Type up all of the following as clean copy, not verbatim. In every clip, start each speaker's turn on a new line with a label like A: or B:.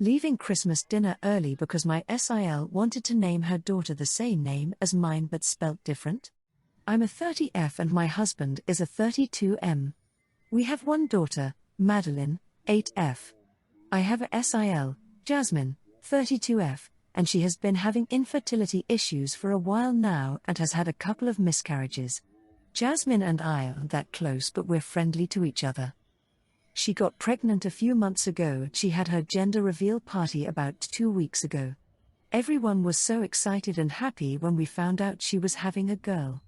A: Leaving Christmas dinner early because my SIL wanted to name her daughter the same name as mine but spelt different. I'm a 30F and my husband is a 32M. We have one daughter, Madeline, 8F. I have a SIL, Jasmine, 32F, and she has been having infertility issues for a while now and has had a couple of miscarriages. Jasmine and I aren't that close, but we're friendly to each other. She got pregnant a few months ago. She had her gender reveal party about 2 weeks ago. Everyone was so excited and happy when we found out she was having a girl.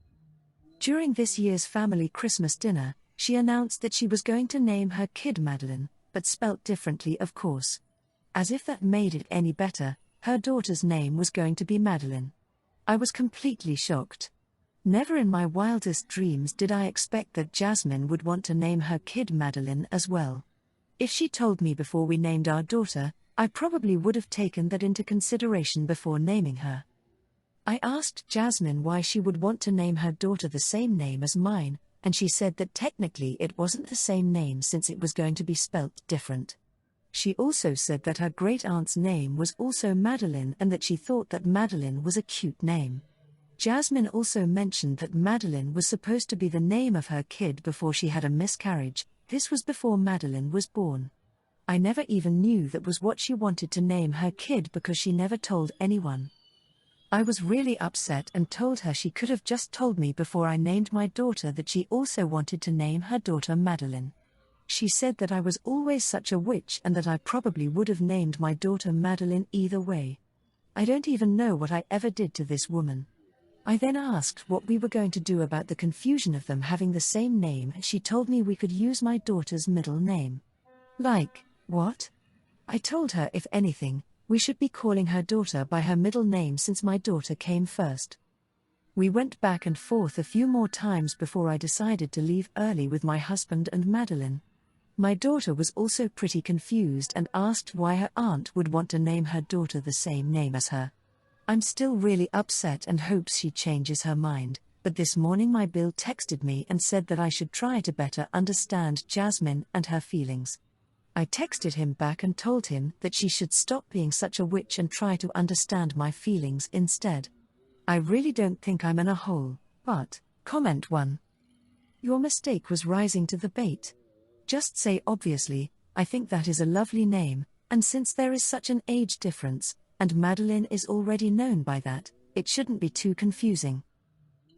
A: During this year's family Christmas dinner, she announced that she was going to name her kid Madeline, but spelt differently, of course. As if that made it any better, her daughter's name was going to be Madeline. I was completely shocked. Never in my wildest dreams did I expect that Jasmine would want to name her kid Madeline as well. If she told me before we named our daughter, I probably would have taken that into consideration before naming her. I asked Jasmine why she would want to name her daughter the same name as mine, and she said that technically it wasn't the same name since it was going to be spelt different. She also said that her great-aunt's name was also Madeline and that she thought that Madeline was a cute name. Jasmine also mentioned that Madeline was supposed to be the name of her kid before she had a miscarriage. This was before Madeline was born. I never even knew that was what she wanted to name her kid because she never told anyone. I was really upset and told her she could have just told me before I named my daughter that she also wanted to name her daughter Madeline. She said that I was always such a witch and that I probably would have named my daughter Madeline either way. I don't even know what I ever did to this woman. I then asked what we were going to do about the confusion of them having the same name. She told me we could use my daughter's middle name. Like, what? I told her if anything, we should be calling her daughter by her middle name since my daughter came first. We went back and forth a few more times before I decided to leave early with my husband and Madeline. My daughter was also pretty confused and asked why her aunt would want to name her daughter the same name as her. I'm still really upset and hopes she changes her mind, but this morning my Bill texted me and said that I should try to better understand Jasmine and her feelings. I texted him back and told him that she should stop being such a witch and try to understand my feelings instead. I really don't think I'm in a hole, but, comment 1. Your mistake was rising to the bait. Just say obviously, I think that is a lovely name, and since there is such an age difference, and Madeline is already known by that, it shouldn't be too confusing.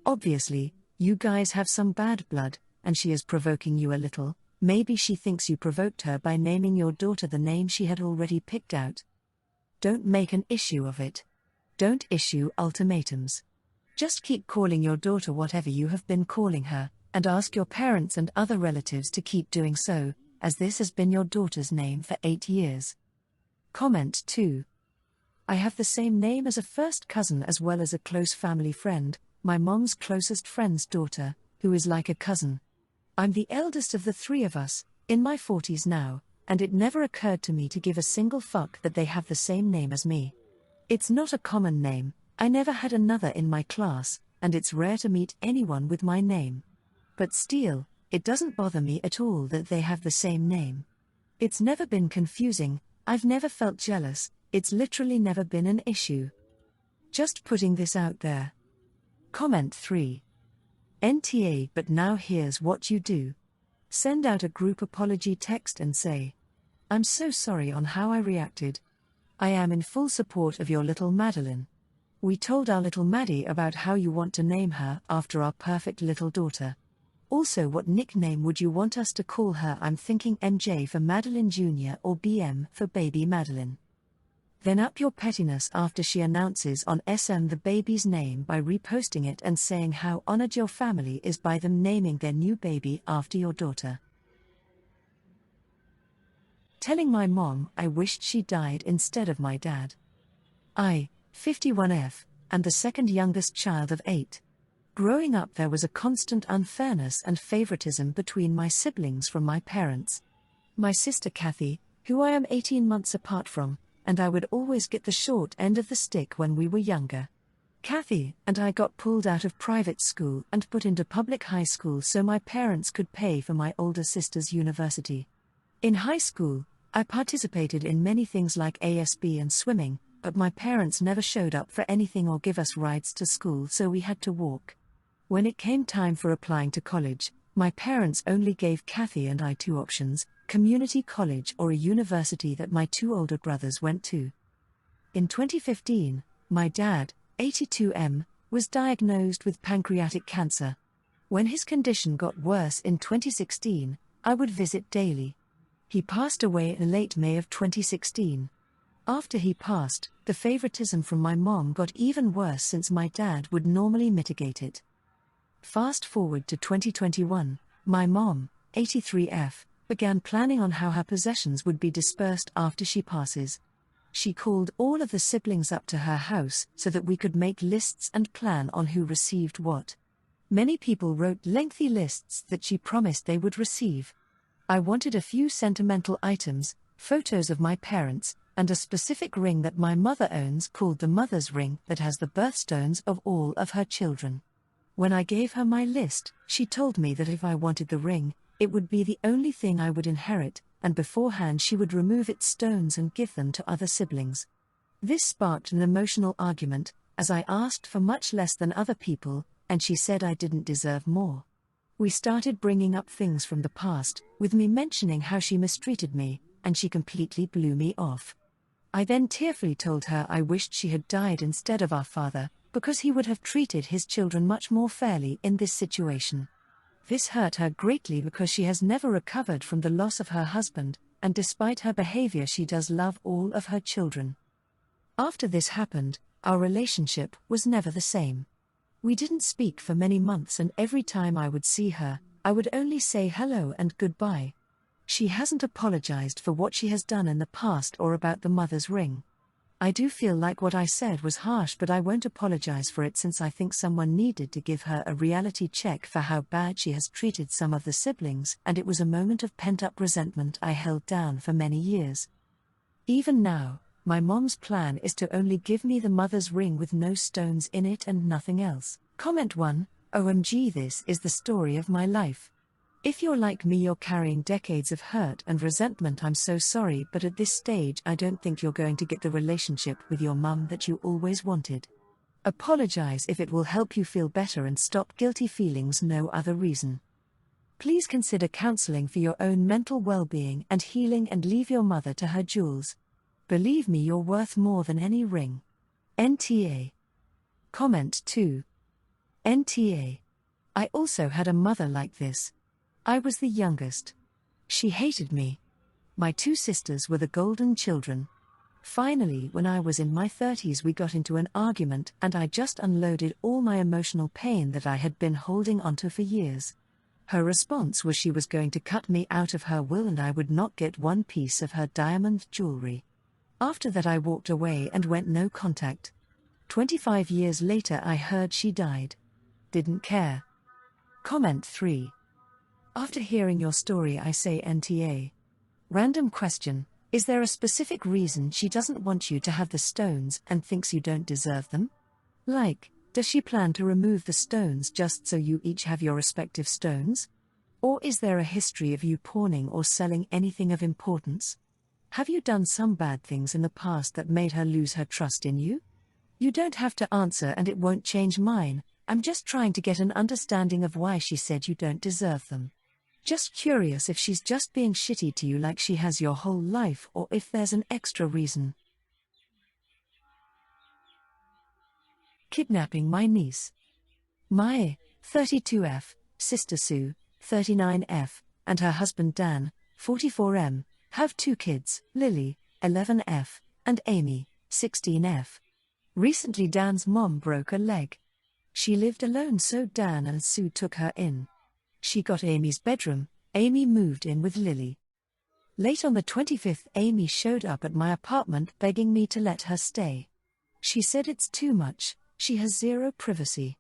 A: Obviously, you guys have some bad blood, and she is provoking you a little. Maybe she thinks you provoked her by naming your daughter the name she had already picked out. Don't make an issue of it. Don't issue ultimatums. Just keep calling your daughter whatever you have been calling her, and ask your parents and other relatives to keep doing so, as this has been your daughter's name for 8 years. Comment 2. I have the same name as a first cousin as well as a close family friend, my mom's closest friend's daughter, who is like a cousin. I'm the eldest of the 3 of us, in my 40s now, and it never occurred to me to give a single fuck that they have the same name as me. It's not a common name, I never had another in my class, and it's rare to meet anyone with my name. But still, it doesn't bother me at all that they have the same name. It's never been confusing, I've never felt jealous. It's literally never been an issue. Just putting this out there. Comment 3. NTA, but now here's what you do. Send out a group apology text and say, I'm so sorry on how I reacted. I am in full support of your little Madeline. We told our little Maddie about how you want to name her after our perfect little daughter. Also, what nickname would you want us to call her? I'm thinking MJ for Madeline Jr. or BM for baby Madeline. Then up your pettiness after she announces on SM the baby's name by reposting it and saying how honored your family is by them naming their new baby after your daughter. Telling my mom I wished she died instead of my dad. I, 51F, and the second youngest child of 8. Growing up there was a constant unfairness and favoritism between my siblings from my parents. My sister Kathy, who I am 18 months apart from, and I would always get the short end of the stick when we were younger. Kathy and I got pulled out of private school and put into public high school so my parents could pay for my older sister's university. In high school, I participated in many things like ASB and swimming, but my parents never showed up for anything or give us rides to school, so we had to walk. When it came time for applying to college, my parents only gave Kathy and I two options: community college or a university that my two older brothers went to. In 2015, my dad, 82M, was diagnosed with pancreatic cancer. When his condition got worse in 2016, I would visit daily. He passed away in late May of 2016. After he passed, the favoritism from my mom got even worse since my dad would normally mitigate it. Fast forward to 2021, my mom, 83F, began planning on how her possessions would be dispersed after she passes. She called all of the siblings up to her house so that we could make lists and plan on who received what. Many people wrote lengthy lists that she promised they would receive. I wanted a few sentimental items, photos of my parents, and a specific ring that my mother owns called the Mother's Ring that has the birthstones of all of her children. When I gave her my list, she told me that if I wanted the ring, it would be the only thing I would inherit, and beforehand she would remove its stones and give them to other siblings. This sparked an emotional argument, as I asked for much less than other people, and she said I didn't deserve more. We started bringing up things from the past, with me mentioning how she mistreated me, and she completely blew me off. I then tearfully told her I wished she had died instead of our father, because he would have treated his children much more fairly in this situation. This hurt her greatly because she has never recovered from the loss of her husband, and despite her behavior she does love all of her children. After this happened, our relationship was never the same. We didn't speak for many months, and every time I would see her, I would only say hello and goodbye. She hasn't apologized for what she has done in the past or about the mother's ring. I do feel like what I said was harsh, but I won't apologize for it since I think someone needed to give her a reality check for how bad she has treated some of the siblings, and it was a moment of pent-up resentment I held down for many years. Even now, my mom's plan is to only give me the mother's ring with no stones in it and nothing else. Comment 1, OMG, this is the story of my life. If you're like me, you're carrying decades of hurt and resentment. I'm so sorry, but at this stage I don't think you're going to get the relationship with your mum that you always wanted. Apologize if it will help you feel better and stop guilty feelings, no other reason. Please consider counseling for your own mental well-being and healing, and leave your mother to her jewels. Believe me, you're worth more than any ring. NTA. Comment 2. NTA. I also had a mother like this. I was the youngest. She hated me. My two sisters were the golden children. Finally, when I was in my 30s, we got into an argument and I just unloaded all my emotional pain that I had been holding onto for years. Her response was she was going to cut me out of her will and I would not get one piece of her diamond jewelry. After that I walked away and went no contact. 25 years later I heard she died. Didn't care. Comment 3. After hearing your story I say NTA. Random question, is there a specific reason she doesn't want you to have the stones and thinks you don't deserve them? Like, does she plan to remove the stones just so you each have your respective stones? Or is there a history of you pawning or selling anything of importance? Have you done some bad things in the past that made her lose her trust in you? You don't have to answer and it won't change mine. I'm just trying to get an understanding of why she said you don't deserve them. Just curious if she's just being shitty to you like she has your whole life, or if there's an extra reason. Kidnapping my niece. My 32F, sister Sue, 39F, and her husband Dan, 44M, have two kids, Lily, 11F, and Amy, 16F. Recently Dan's mom broke a leg. She lived alone, so Dan and Sue took her in. She got Amy's bedroom. Amy moved in with Lily. Late on the 25th, Amy showed up at my apartment begging me to let her stay. She said it's too much, she has zero privacy.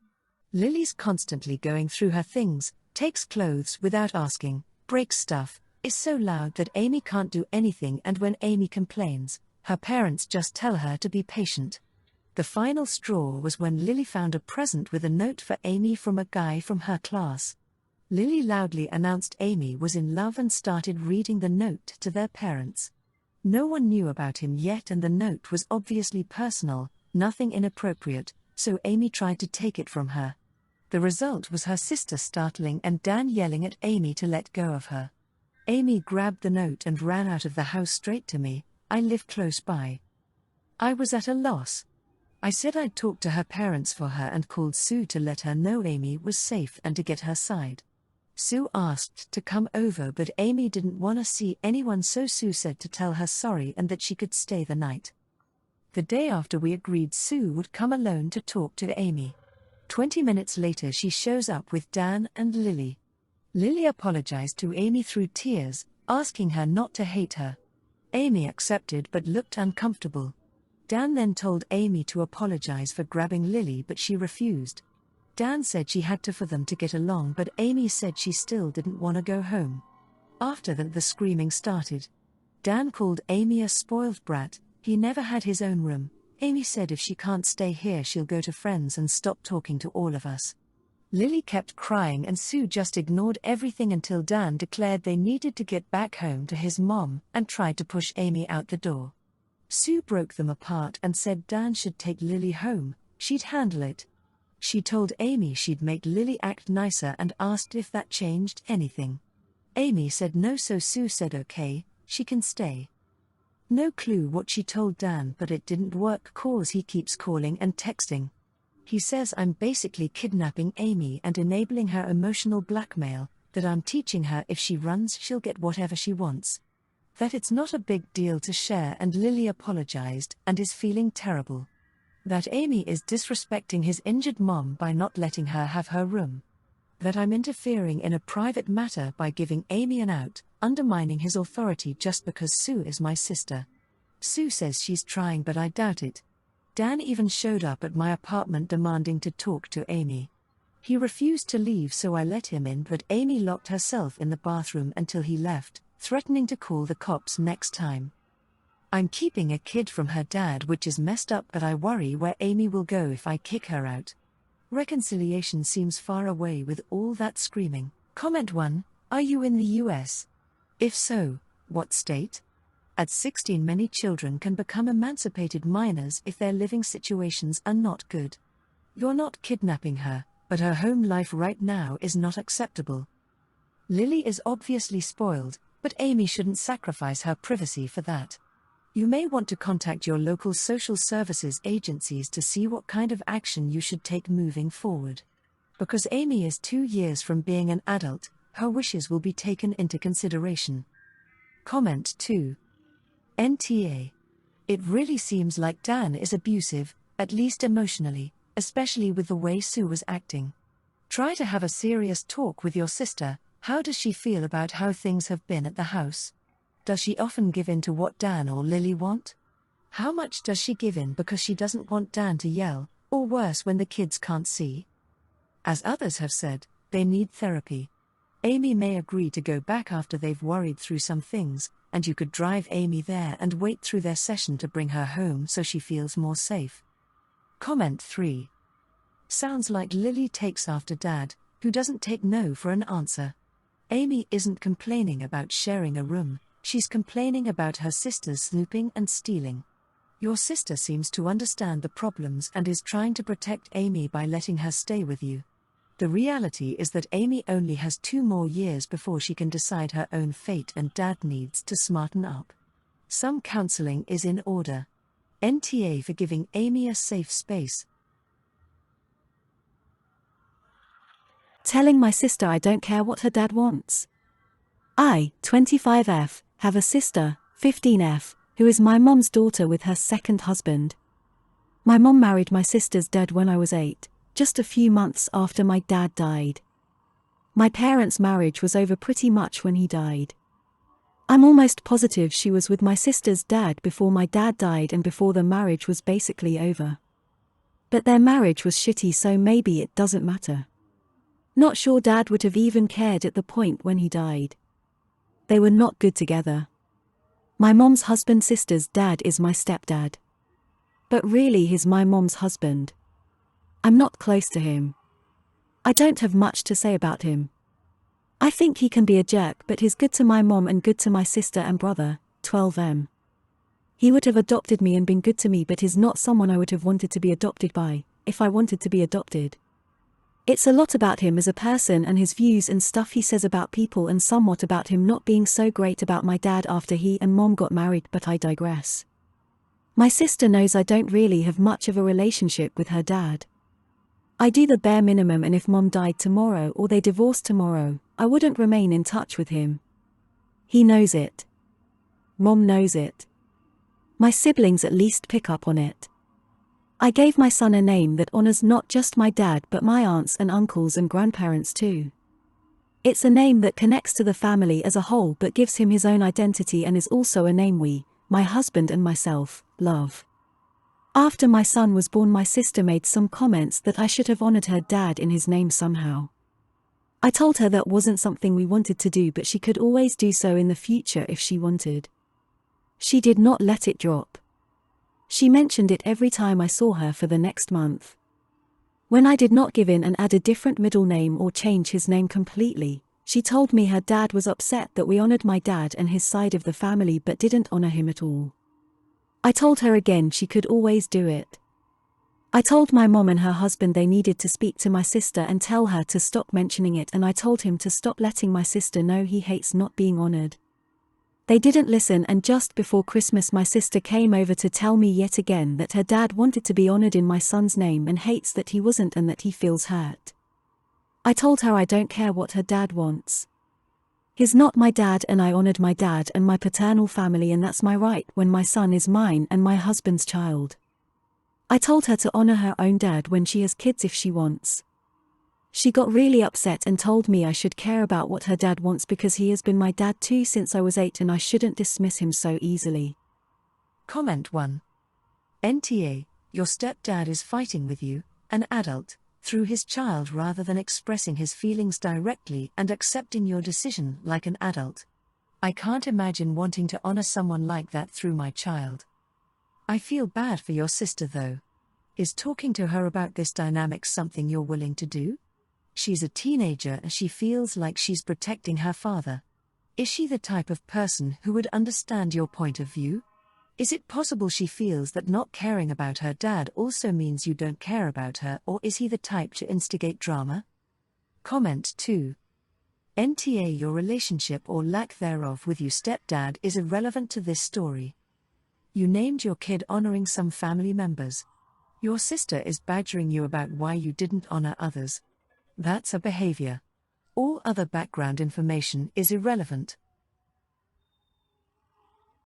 A: Lily's constantly going through her things, takes clothes without asking, breaks stuff, is so loud that Amy can't do anything, and when Amy complains, her parents just tell her to be patient. The final straw was when Lily found a present with a note for Amy from a guy from her class. Lily loudly announced Amy was in love and started reading the note to their parents. No one knew about him yet and the note was obviously personal, nothing inappropriate, so Amy tried to take it from her. The result was her sister startling and Dan yelling at Amy to let go of her. Amy grabbed the note and ran out of the house straight to me. I live close by. I was at a loss. I said I'd talk to her parents for her and called Sue to let her know Amy was safe and to get her side. Sue asked to come over but Amy didn't want to see anyone, so Sue said to tell her sorry and that she could stay the night. The day after we agreed Sue would come alone to talk to Amy. 20 minutes later she shows up with Dan and Lily. Lily apologized to Amy through tears, asking her not to hate her. Amy accepted but looked uncomfortable. Dan then told Amy to apologize for grabbing Lily but she refused. Dan said she had to for them to get along but Amy said she still didn't want to go home. After that the screaming started. Dan called Amy a spoiled brat, he never had his own room. Amy said if she can't stay here she'll go to friends and stop talking to all of us. Lily kept crying and Sue just ignored everything until Dan declared they needed to get back home to his mom and tried to push Amy out the door. Sue broke them apart and said Dan should take Lily home, she'd handle it. She told Amy she'd make Lily act nicer and asked if that changed anything. Amy said no, so Sue said okay, she can stay. No clue what she told Dan but it didn't work cause he keeps calling and texting. He says I'm basically kidnapping Amy and enabling her emotional blackmail, that I'm teaching her if she runs she'll get whatever she wants. That it's not a big deal to share and Lily apologized and is feeling terrible. That Amy is disrespecting his injured mom by not letting her have her room. That I'm interfering in a private matter by giving Amy an out, undermining his authority just because Sue is my sister. Sue says she's trying but I doubt it. Dan even showed up at my apartment demanding to talk to Amy. He refused to leave so I let him in but Amy locked herself in the bathroom until he left, threatening to call the cops next time. I'm keeping a kid from her dad which is messed up but I worry where Amy will go if I kick her out. Reconciliation seems far away with all that screaming. Comment 1, are you in the US? If so, what state? At 16 many children can become emancipated minors if their living situations are not good. You're not kidnapping her, but her home life right now is not acceptable. Lily is obviously spoiled, but Amy shouldn't sacrifice her privacy for that. You may want to contact your local social services agencies to see what kind of action you should take moving forward. Because Amy is 2 years from being an adult, her wishes will be taken into consideration. Comment 2. NTA. It really seems like Dan is abusive, at least emotionally, especially with the way Sue was acting. Try to have a serious talk with your sister. How does she feel about how things have been at the house? Does she often give in to what Dan or Lily want? How much does she give in because she doesn't want Dan to yell, or worse when the kids can't see? As others have said, they need therapy. Amy may agree to go back after they've worried through some things, and you could drive Amy there and wait through their session to bring her home so she feels more safe. Comment 3. Sounds like Lily takes after Dad, who doesn't take no for an answer. Amy isn't complaining about sharing a room. She's complaining about her sister's snooping and stealing. Your sister seems to understand the problems and is trying to protect Amy by letting her stay with you. The reality is that Amy only has 2 more years before she can decide her own fate and Dad needs to smarten up. Some counseling is in order. NTA for giving Amy a safe space.
B: Telling my sister I don't care what her dad wants. I, 25F, have a sister, 15F, who is my mom's daughter with her second husband. My mom married my sister's dad when I was 8, just a few months after my dad died. My parents' marriage was over pretty much when he died. I'm almost positive she was with my sister's dad before my dad died and before the marriage was basically over. But their marriage was shitty, so maybe it doesn't matter. Not sure Dad would have even cared at the point when he died. They were not good together. My mom's husband's sister's dad is my stepdad. But really he's my mom's husband. I'm not close to him. I don't have much to say about him. I think he can be a jerk, but he's good to my mom and good to my sister and brother, 12M. He would have adopted me and been good to me, but is not someone I would have wanted to be adopted by, if I wanted to be adopted. It's a lot about him as a person and his views and stuff he says about people, and somewhat about him not being so great about my dad after he and mom got married, but I digress. My sister knows I don't really have much of a relationship with her dad. I do the bare minimum, and if mom died tomorrow or they divorced tomorrow, I wouldn't remain in touch with him. He knows it. Mom knows it. My siblings at least pick up on it. I gave my son a name that honors not just my dad but my aunts and uncles and grandparents too. It's a name that connects to the family as a whole but gives him his own identity, and is also a name we, my husband and myself, love. After my son was born, my sister made some comments that I should have honored her dad in his name somehow. I told her that wasn't something we wanted to do, but she could always do so in the future if she wanted. She did not let it drop. She mentioned it every time I saw her for the next month. When I did not give in and add a different middle name or change his name completely, she told me her dad was upset that we honored my dad and his side of the family but didn't honor him at all. I told her again she could always do it. I told my mom and her husband they needed to speak to my sister and tell her to stop mentioning it, and I told him to stop letting my sister know he hates not being honored. They didn't listen, and just before Christmas my sister came over to tell me yet again that her dad wanted to be honored in my son's name and hates that he wasn't and that he feels hurt. I told her I don't care what her dad wants. He's not my dad, and I honored my dad and my paternal family, and that's my right when my son is mine and my husband's child. I told her to honor her own dad when she has kids if she wants. She got really upset and told me I should care about what her dad wants because he has been my dad too since I was 8 and I shouldn't dismiss him so easily.
A: Comment 1. NTA, your stepdad is fighting with you, an adult, through his child rather than expressing his feelings directly and accepting your decision like an adult. I can't imagine wanting to honor someone like that through my child. I feel bad for your sister though. Is talking to her about this dynamic something you're willing to do? She's a teenager and she feels like she's protecting her father. Is she the type of person who would understand your point of view? Is it possible she feels that not caring about her dad also means you don't care about her, or is he the type to instigate drama? Comment 2. NTA, your relationship or lack thereof with your stepdad is irrelevant to this story. You named your kid honoring some family members. Your sister is badgering you about why you didn't honor others. That's a behavior. All other background information is irrelevant.